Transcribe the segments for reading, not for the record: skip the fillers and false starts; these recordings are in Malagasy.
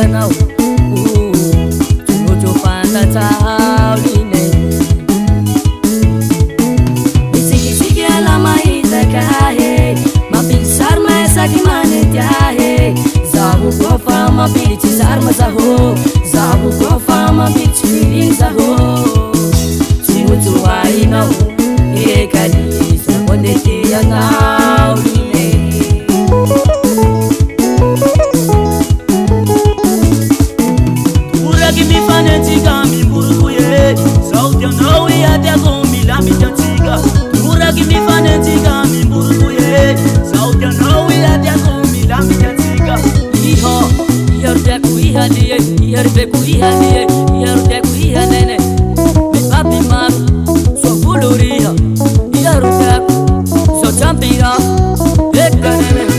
yanao Tumojo panda tauline Isiki alama itakahe Mabisar maesaki manetiahe Zabu kofa mabili sarma zaho Zabu kofa mabili firing zaho Tumojo wainao Ekali sabonete yanao Give me fanatica, mi buruye. South ya no we at ya go mi la mi jantiga. Mura give me fanatica, mi buruye. South ya no we at ya go mi la mi jantiga. Iho, yerde kuiha liye, yerde kuiha liye, yerde kuiha nene. Mi papi mar, so buluria, yerde so champira, ekanene.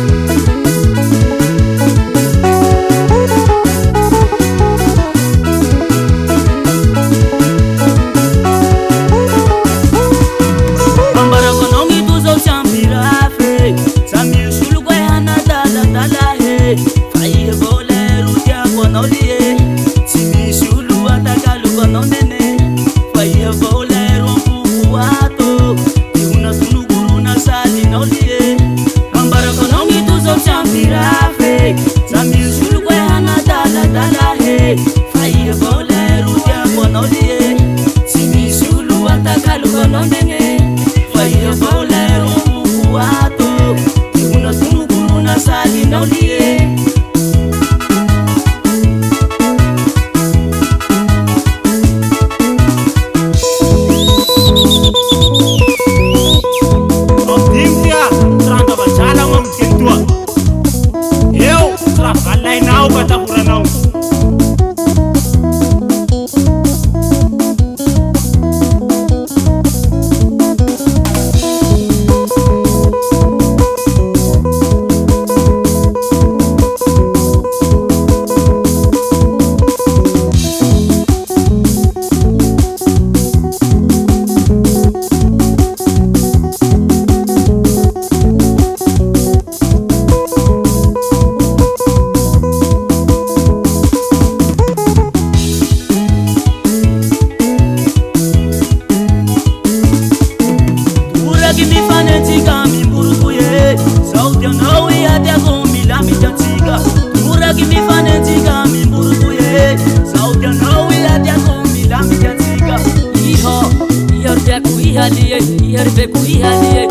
Yerde kuiha liye,